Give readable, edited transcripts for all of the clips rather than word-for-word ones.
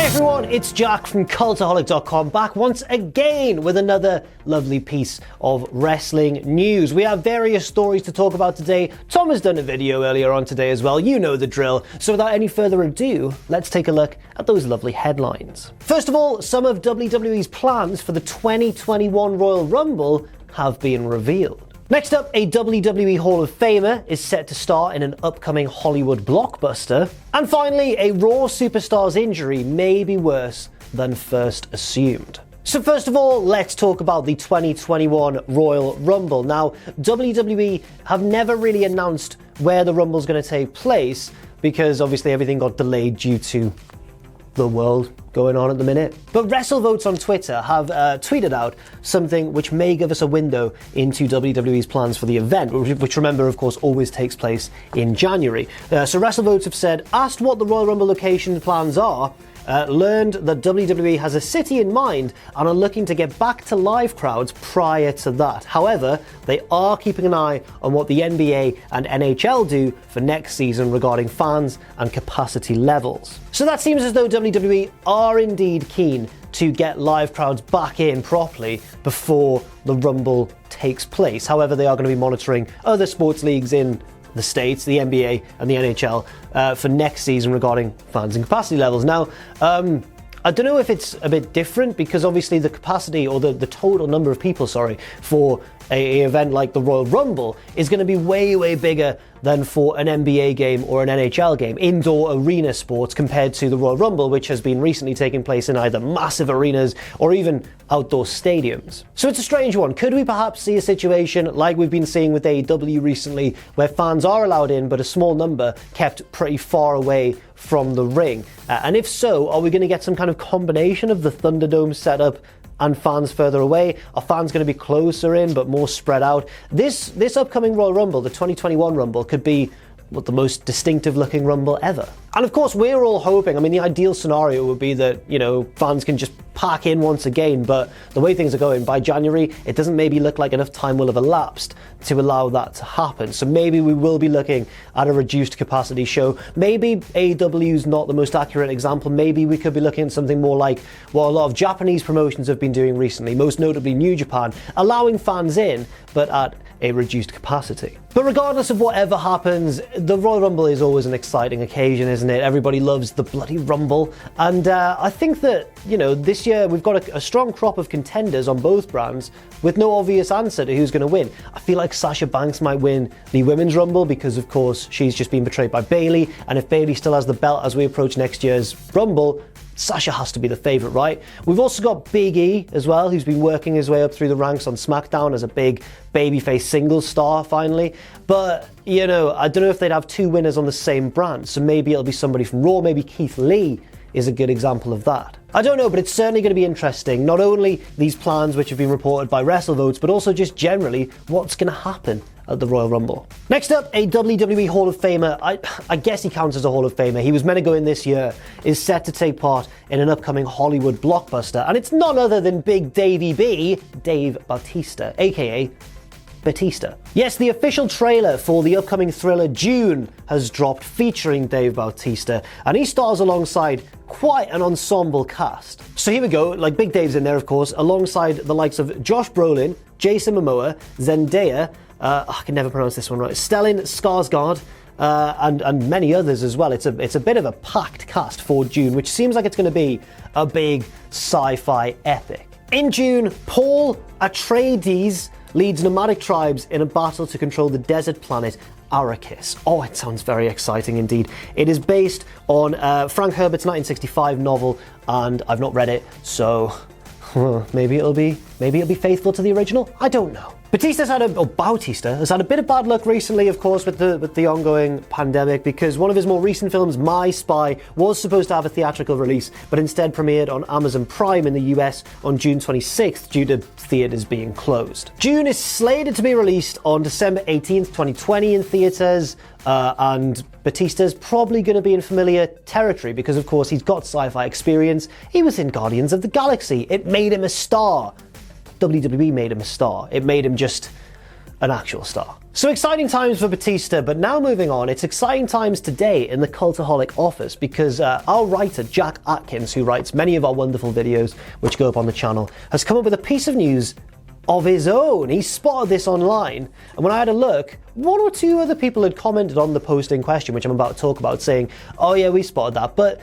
Everyone, it's Jack from Cultaholic.com back once again with another lovely piece of wrestling news. We have various stories to talk about today. Tom has done a video earlier on today as well, you know the drill. So without any further ado, let's take a look at those lovely headlines. First of all, some of WWE's plans for the 2021 Royal Rumble have been revealed. Next up, a WWE Hall of Famer is set to star in an upcoming Hollywood blockbuster. And finally, a Raw Superstar's injury may be worse than first assumed. So first of all, let's talk about the 2021 Royal Rumble. Now, WWE have never really announced where the Rumble's going to take place because obviously everything got delayed due to the world going on at the minute. But WrestleVotes on Twitter have tweeted out something which may give us a window into WWE's plans for the event, which remember, of course, always takes place in January. So WrestleVotes have said, asked what the Royal Rumble location plans are, learned that WWE has a city in mind and are looking to get back to live crowds prior to that. However, they are keeping an eye on what the NBA and NHL do for next season regarding fans and capacity levels. So that seems as though WWE are indeed keen to get live crowds back in properly before the Rumble takes place. However, they are going to be monitoring other sports leagues in the States, the NBA and the NHL for next season regarding fans and capacity levels. Now, I don't know if it's a bit different because obviously the capacity or the total number of people, for an event like the Royal Rumble is going to be way, way bigger than for an NBA game or an NHL game, indoor arena sports, compared to the Royal Rumble, which has been recently taking place in either massive arenas or even outdoor stadiums. So it's a strange one. Could we perhaps see a situation like we've been seeing with AEW recently, where fans are allowed in but a small number kept pretty far away from the ring? And if so, are we going to get some kind of combination of the Thunderdome setup and fans further away? Are fans going to be closer in but more spread out? This upcoming Royal Rumble, the 2021 Rumble, could be the most distinctive looking Rumble ever. And of course, we're all hoping, the ideal scenario would be that, fans can just pack in once again, but the way things are going, by January, it doesn't maybe look like enough time will have elapsed to allow that to happen. So maybe we will be looking at a reduced capacity show. Maybe AEW's not the most accurate example. Maybe we could be looking at something more like what a lot of Japanese promotions have been doing recently, most notably New Japan, allowing fans in, but at a reduced capacity. But regardless of whatever happens, the Royal Rumble is always an exciting occasion, isn't it? Everybody loves the bloody Rumble. And I think that, this year we've got a strong crop of contenders on both brands with no obvious answer to who's going to win. I feel like Sasha Banks might win the Women's Rumble because, of course, she's just been betrayed by Bayley. And if Bayley still has the belt as we approach next year's Rumble, Sasha has to be the favourite, right? We've also got Big E as well, who's been working his way up through the ranks on SmackDown as a big babyface singles star finally. But, I don't know if they'd have two winners on the same brand. So maybe it'll be somebody from Raw, maybe Keith Lee is a good example of that. I don't know, but it's certainly going to be interesting. Not only these plans which have been reported by WrestleVotes, but also just generally what's going to happen at the Royal Rumble. Next up, a WWE Hall of Famer, I guess he counts as a Hall of Famer, he was meant to go in this year, is set to take part in an upcoming Hollywood blockbuster, and it's none other than Big Davey B, Dave Batista, aka Batista. Yes, the official trailer for the upcoming thriller June has dropped, featuring Dave Batista, and he stars alongside quite an ensemble cast. So here we go, Big Dave's in there, of course, alongside the likes of Josh Brolin, Jason Momoa, Zendaya, I can never pronounce this one right, Stellan Skarsgård, and many others as well. It's a bit of a packed cast for June, which seems like it's going to be a big sci-fi epic. In June, Paul Atreides leads nomadic tribes in a battle to control the desert planet Arrakis. Oh, it sounds very exciting indeed. It is based on Frank Herbert's 1965 novel, and I've not read it, so maybe it'll be faithful to the original. I don't know. Bautista has had a bit of bad luck recently, of course, with the ongoing pandemic, because one of his more recent films, My Spy, was supposed to have a theatrical release, but instead premiered on Amazon Prime in the US on June 26th due to theaters being closed. June is slated to be released on December 18th, 2020 in theaters, and Batista's probably going to be in familiar territory because, of course, he's got sci-fi experience. He was in Guardians of the Galaxy. It made him a star. WWE made him a star. It made him just an actual star. So exciting times for Batista, but now moving on, it's exciting times today in the Cultaholic office because our writer, Jack Atkins, who writes many of our wonderful videos which go up on the channel, has come up with a piece of news of his own. He spotted this online, and when I had a look, one or two other people had commented on the post in question, which I'm about to talk about, saying, oh yeah, we spotted that, but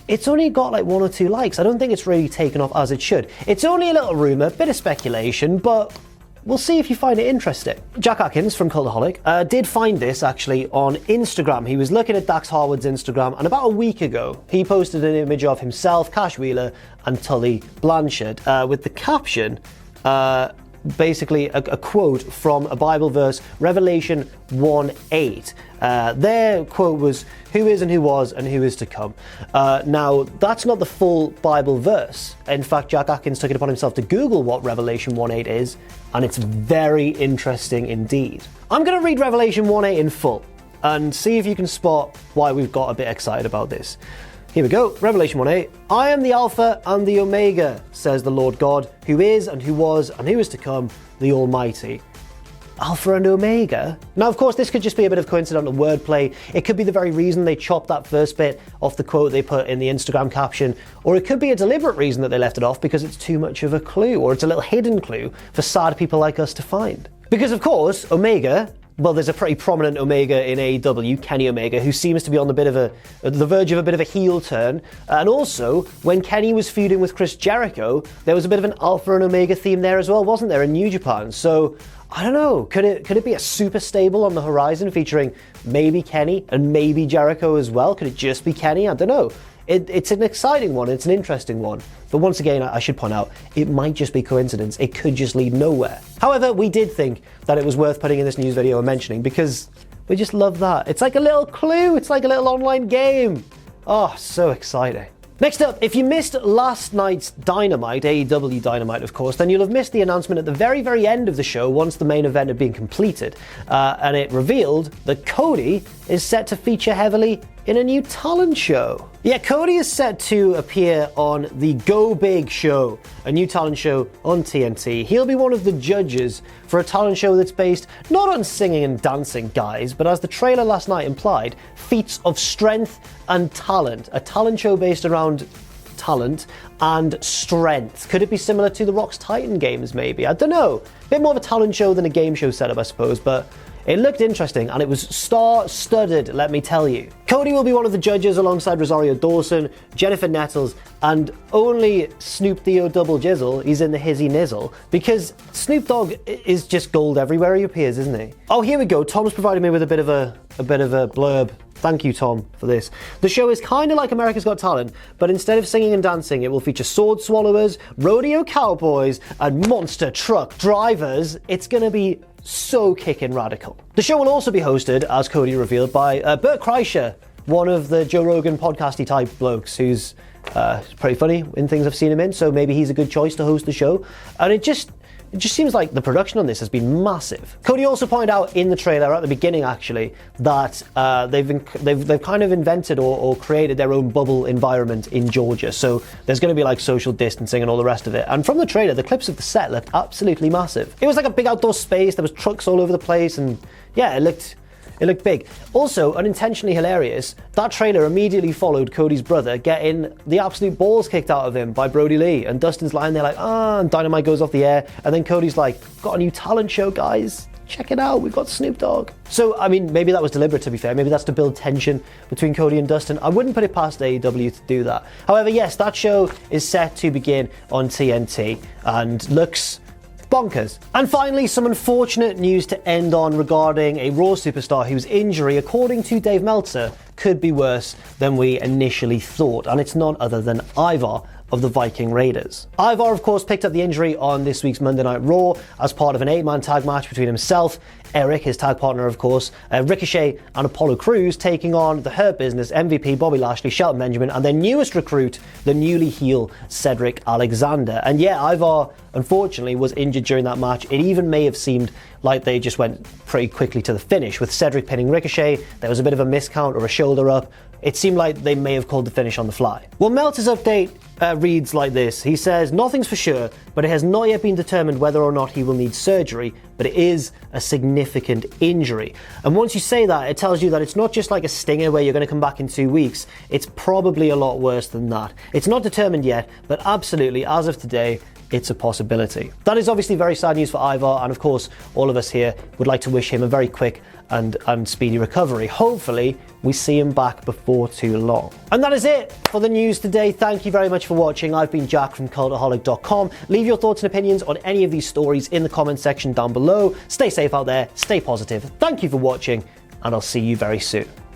it's only got like 1 or 2 likes. I don't think it's really taken off as it should. It's only a little rumour, bit of speculation, but we'll see if you find it interesting. Jack Atkins from Cultaholic did find this actually on Instagram. He was looking at Dax Harwood's Instagram, and about a week ago, he posted an image of himself, Cash Wheeler, and Tully Blanchard with the caption, basically a quote from a Bible verse, Revelation 1:8. Their quote was, who is and who was and who is to come. Now, that's not the full Bible verse. In fact, Jack Atkins took it upon himself to Google what Revelation 1:8 is, and it's very interesting indeed. I'm going to read Revelation 1:8 in full and see if you can spot why we've got a bit excited about this. Here we go, Revelation 1:8. I am the Alpha and the Omega, says the Lord God, who is and who was and who is to come, the Almighty. Alpha and Omega? Now, of course, this could just be a bit of coincidental wordplay. It could be the very reason they chopped that first bit off the quote they put in the Instagram caption, or it could be a deliberate reason that they left it off because it's too much of a clue, or it's a little hidden clue for sad people like us to find. Because, of course, Omega, well, there's a pretty prominent Omega in AEW, Kenny Omega, who seems to be on the verge of a bit of a heel turn. And also, when Kenny was feuding with Chris Jericho, there was a bit of an Alpha and Omega theme there as well, wasn't there, in New Japan? So, I don't know, could it be a super stable on the horizon featuring maybe Kenny and maybe Jericho as well? Could it just be Kenny? I don't know. It's an exciting one, it's an interesting one. But once again, I should point out, it might just be coincidence. It could just lead nowhere. However, we did think that it was worth putting in this news video and mentioning because we just love that. It's like a little clue. It's like a little online game. Oh, so exciting. Next up, if you missed last night's Dynamite, AEW Dynamite of course, then you'll have missed the announcement at the very, very end of the show once the main event had been completed. And it revealed that Cody is set to feature heavily in a new talent show. Yeah, Cody is set to appear on the Go Big show, a new talent show on TNT. He'll be one of the judges for a talent show that's based not on singing and dancing, guys, but as the trailer last night implied, feats of strength and talent. A talent show based around talent and strength. Could it be similar to The Rock's Titan games, maybe? I don't know. A bit more of a talent show than a game show setup, I suppose, but it looked interesting, and it was star-studded, let me tell you. Cody will be one of the judges alongside Rosario Dawson, Jennifer Nettles, and only Snoop Dio Double Jizzle. He's in the hizzy nizzle, because Snoop Dogg is just gold everywhere he appears, isn't he? Oh, here we go. Tom's provided me with a bit of a blurb. Thank you, Tom, for this. The show is kind of like America's Got Talent, but instead of singing and dancing, it will feature sword swallowers, rodeo cowboys, and monster truck drivers. It's going to be so kickin' radical. The show will also be hosted, as Cody revealed, by Bert Kreischer, one of the Joe Rogan podcasty type blokes who's pretty funny in things I've seen him in, so maybe he's a good choice to host the show. And it just seems like the production on this has been massive. Cody also pointed out in the trailer at the beginning, actually, that they've kind of invented or created their own bubble environment in Georgia. So there's going to be like social distancing and all the rest of it. And from the trailer, the clips of the set looked absolutely massive. It was like a big outdoor space. There was trucks all over the place, and yeah, it looked big. Also, unintentionally hilarious, that trailer immediately followed Cody's brother getting the absolute balls kicked out of him by Brody Lee, and Dustin's lying there like, and Dynamite goes off the air, and then Cody's like, got a new talent show, guys. Check it out, we've got Snoop Dogg. So, I mean, maybe that was deliberate, to be fair. Maybe that's to build tension between Cody and Dustin. I wouldn't put it past AEW to do that. However, yes, that show is set to begin on TNT and looks bonkers. And finally, some unfortunate news to end on regarding a Raw superstar whose injury, according to Dave Meltzer, could be worse than we initially thought. And it's none other than Ivar of the Viking Raiders. Ivar, of course, picked up the injury on this week's Monday Night Raw as part of an 8-man tag match between himself, Eric, his tag partner, of course, Ricochet, and Apollo Crews, taking on the Hurt Business, MVP Bobby Lashley, Shelton Benjamin, and their newest recruit, the newly heel Cedric Alexander. And yeah, Ivar, unfortunately, was injured during that match. It even may have seemed like they just went pretty quickly to the finish, with Cedric pinning Ricochet. There was a bit of a miscount or a shoulder up. it seemed like they may have called the finish on the fly. Well, Meltzer's update reads like this. He says, nothing's for sure, but it has not yet been determined whether or not he will need surgery, but it is a significant injury. And once you say that, it tells you that it's not just like a stinger where you're going to come back in 2 weeks. It's probably a lot worse than that. It's not determined yet, but absolutely, as of today, it's a possibility. That is obviously very sad news for Ivar, and of course, all of us here would like to wish him a very quick and speedy recovery. Hopefully, we see him back before too long. And that is it for the news today. Thank you very much for watching. I've been Jack from Cultaholic.com. Leave your thoughts and opinions on any of these stories in the comment section down below. Stay safe out there, stay positive. Thank you for watching, and I'll see you very soon.